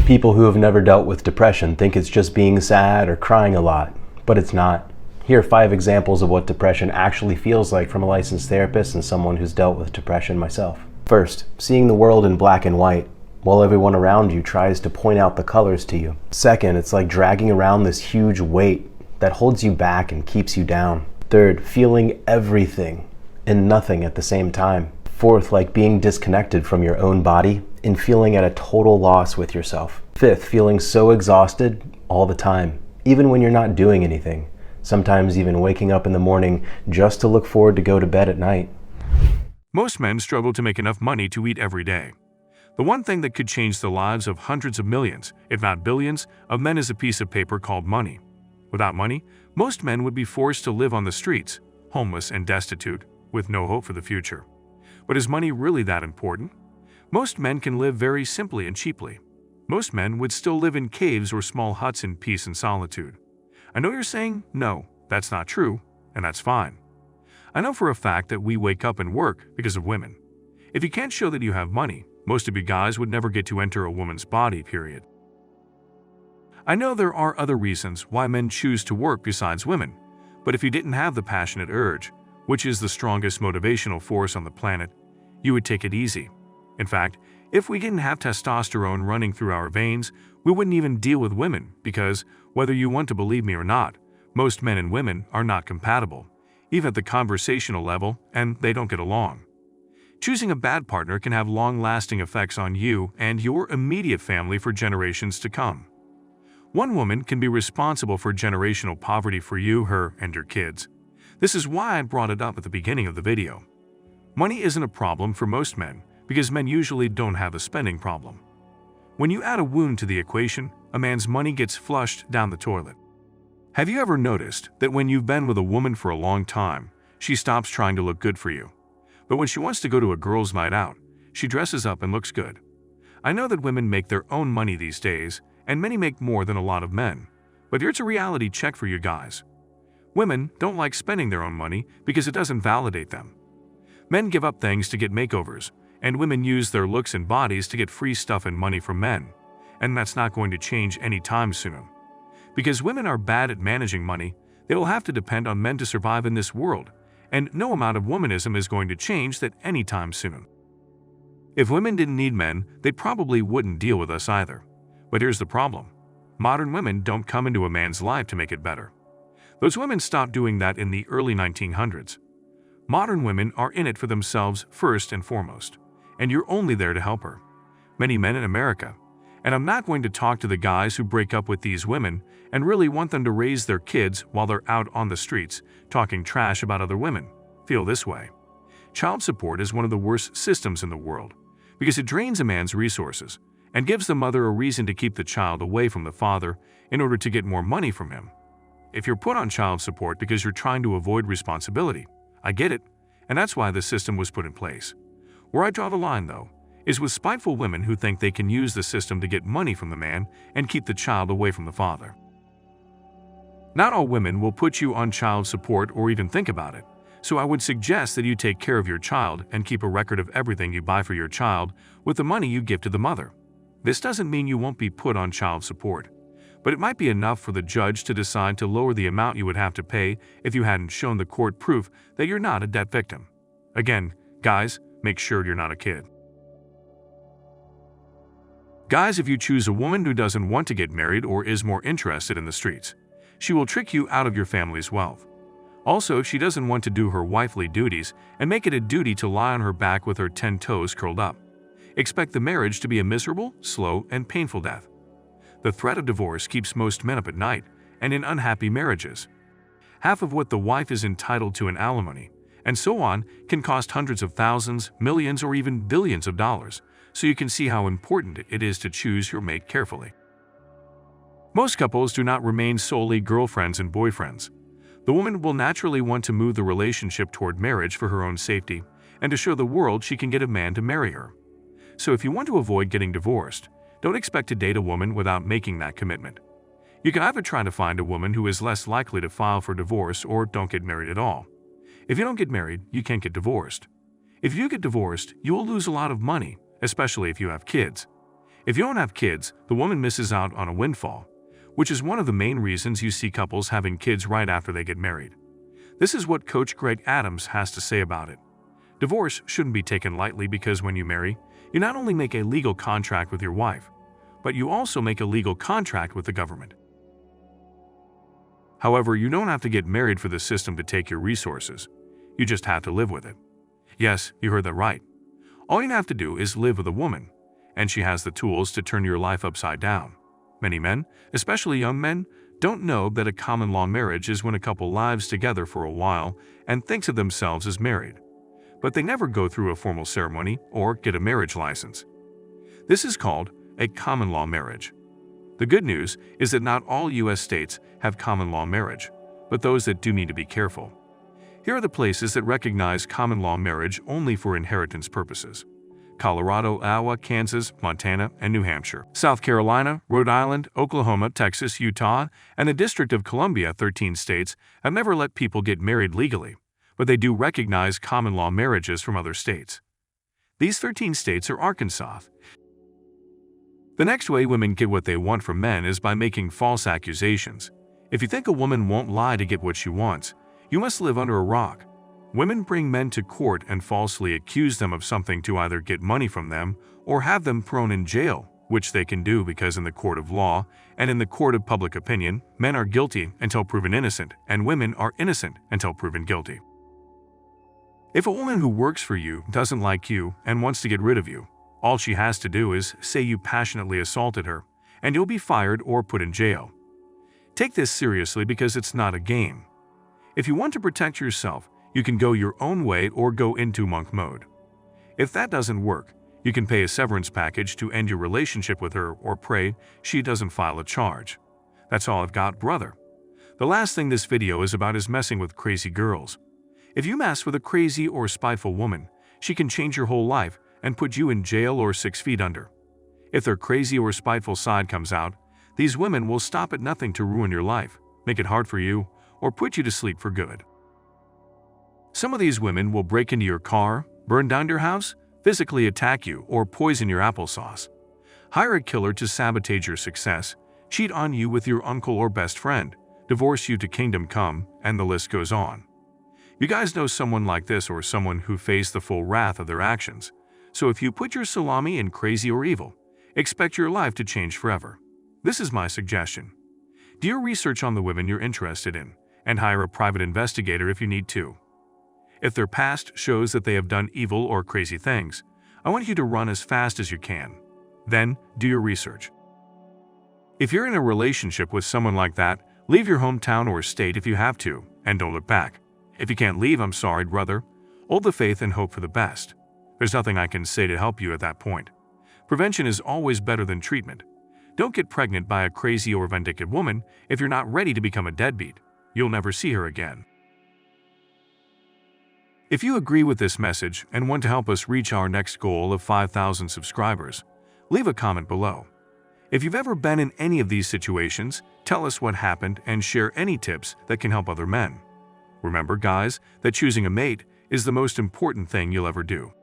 People who have never dealt with depression think it's just being sad or crying a lot, but it's not. Here are 5 examples of what depression actually feels like from a licensed therapist and someone who's dealt with depression myself. First, seeing the world in black and white, while everyone around you tries to point out the colors to you. Second, it's like dragging around this huge weight that holds you back and keeps you down. Third, feeling everything and nothing at the same time. Fourth, like being disconnected from your own body and feeling at a total loss with yourself. Fifth, feeling so exhausted all the time, even when you're not doing anything. Sometimes even waking up in the morning just to look forward to go to bed at night. Most men struggle to make enough money to eat every day. The one thing that could change the lives of hundreds of millions, if not billions, of men is a piece of paper called money. Without money, most men would be forced to live on the streets, homeless and destitute, with no hope for the future. But is money really that important? Most men can live very simply and cheaply. Most men would still live in caves or small huts in peace and solitude. I know you're saying, no, that's not true, and that's fine. I know for a fact that we wake up and work because of women. If you can't show that you have money, most of you guys would never get to enter a woman's body, period. I know there are other reasons why men choose to work besides women, but if you didn't have the passionate urge, which is the strongest motivational force on the planet, you would take it easy. In fact, if we didn't have testosterone running through our veins, we wouldn't even deal with women because, whether you want to believe me or not, most men and women are not compatible, even at the conversational level, and they don't get along. Choosing a bad partner can have long-lasting effects on you and your immediate family for generations to come. One woman can be responsible for generational poverty for you, her, and your kids. This is why I brought it up at the beginning of the video. Money isn't a problem for most men because men usually don't have a spending problem. When you add a wound to the equation, a man's money gets flushed down the toilet. Have you ever noticed that when you've been with a woman for a long time, she stops trying to look good for you? But when she wants to go to a girls' night out, she dresses up and looks good. I know that women make their own money these days, and many make more than a lot of men. But here's a reality check for you guys. Women don't like spending their own money because it doesn't validate them. Men give up things to get makeovers, and women use their looks and bodies to get free stuff and money from men. And that's not going to change anytime soon. Because women are bad at managing money, they will have to depend on men to survive in this world, and no amount of womanism is going to change that anytime soon. If women didn't need men, they probably wouldn't deal with us either. But here's the problem. Modern women don't come into a man's life to make it better. Those women stopped doing that in the early 1900s. Modern women are in it for themselves first and foremost, and you're only there to help her. Many men in America, and I'm not going to talk to the guys who break up with these women and really want them to raise their kids while they're out on the streets talking trash about other women, feel this way. Child support is one of the worst systems in the world because it drains a man's resources and gives the mother a reason to keep the child away from the father in order to get more money from him. If you're put on child support because you're trying to avoid responsibility, I get it, and that's why the system was put in place. Where I draw the line, though, is with spiteful women who think they can use the system to get money from the man and keep the child away from the father. Not all women will put you on child support or even think about it, so I would suggest that you take care of your child and keep a record of everything you buy for your child with the money you give to the mother. This doesn't mean you won't be put on child support, but it might be enough for the judge to decide to lower the amount you would have to pay if you hadn't shown the court proof that you're not a debt victim. Again, guys, make sure you're not a kid. Guys, if you choose a woman who doesn't want to get married or is more interested in the streets, she will trick you out of your family's wealth. Also, if she doesn't want to do her wifely duties and make it a duty to lie on her back with her 10 toes curled up, expect the marriage to be a miserable, slow, and painful death. The threat of divorce keeps most men up at night and in unhappy marriages. Half of what the wife is entitled to in alimony, and so on, can cost hundreds of thousands, millions, or even billions of dollars, so you can see how important it is to choose your mate carefully. Most couples do not remain solely girlfriends and boyfriends. The woman will naturally want to move the relationship toward marriage for her own safety and to show the world she can get a man to marry her. So if you want to avoid getting divorced, don't expect to date a woman without making that commitment. You can either try to find a woman who is less likely to file for divorce or don't get married at all. If you don't get married, you can't get divorced. If you get divorced, you will lose a lot of money, especially if you have kids. If you don't have kids, the woman misses out on a windfall, which is one of the main reasons you see couples having kids right after they get married. This is what Coach Greg Adams has to say about it. Divorce shouldn't be taken lightly because when you marry, you not only make a legal contract with your wife, but you also make a legal contract with the government. However, you don't have to get married for the system to take your resources. You just have to live with it. Yes, you heard that right. All you have to do is live with a woman, and she has the tools to turn your life upside down. Many men, especially young men, don't know that a common law marriage is when a couple lives together for a while and thinks of themselves as married, but they never go through a formal ceremony or get a marriage license. This is called a common law marriage. The good news is that not all U.S. states have common law marriage, but those that do need to be careful. Here are the places that recognize common law marriage only for inheritance purposes: Colorado, Iowa, Kansas, Montana, and New Hampshire. South Carolina, Rhode Island, Oklahoma, Texas, Utah, and the District of Columbia, 13 states, have never let people get married legally, but they do recognize common law marriages from other states. These 13 states are Arkansas. The next way women get what they want from men is by making false accusations. If you think a woman won't lie to get what she wants, you must live under a rock. Women bring men to court and falsely accuse them of something to either get money from them or have them thrown in jail, which they can do because in the court of law and in the court of public opinion, men are guilty until proven innocent, and women are innocent until proven guilty. If a woman who works for you doesn't like you and wants to get rid of you, all she has to do is say you passionately assaulted her, and you'll be fired or put in jail. Take this seriously because it's not a game. If you want to protect yourself, you can go your own way or go into monk mode. If that doesn't work, you can pay a severance package to end your relationship with her or pray she doesn't file a charge. That's all I've got, brother. The last thing this video is about is messing with crazy girls. If you mess with a crazy or spiteful woman, she can change your whole life and put you in jail or 6 feet under. If their crazy or spiteful side comes out, these women will stop at nothing to ruin your life, make it hard for you, or put you to sleep for good. Some of these women will break into your car, burn down your house, physically attack you, or poison your applesauce. Hire a killer to sabotage your success, cheat on you with your uncle or best friend, divorce you to kingdom come, and the list goes on. You guys know someone like this or someone who faced the full wrath of their actions. So if you put your salami in crazy or evil, expect your life to change forever. This is my suggestion. Do your research on the women you're interested in, and hire a private investigator if you need to. If their past shows that they have done evil or crazy things, I want you to run as fast as you can. Then, do your research. If you're in a relationship with someone like that, leave your hometown or state if you have to, and don't look back. If you can't leave, I'm sorry, brother. Hold the faith and hope for the best. There's nothing I can say to help you at that point. Prevention is always better than treatment. Don't get pregnant by a crazy or vindictive woman if you're not ready to become a deadbeat. You'll never see her again. If you agree with this message and want to help us reach our next goal of 5,000 subscribers, leave a comment below. If you've ever been in any of these situations, tell us what happened and share any tips that can help other men. Remember, guys, that choosing a mate is the most important thing you'll ever do.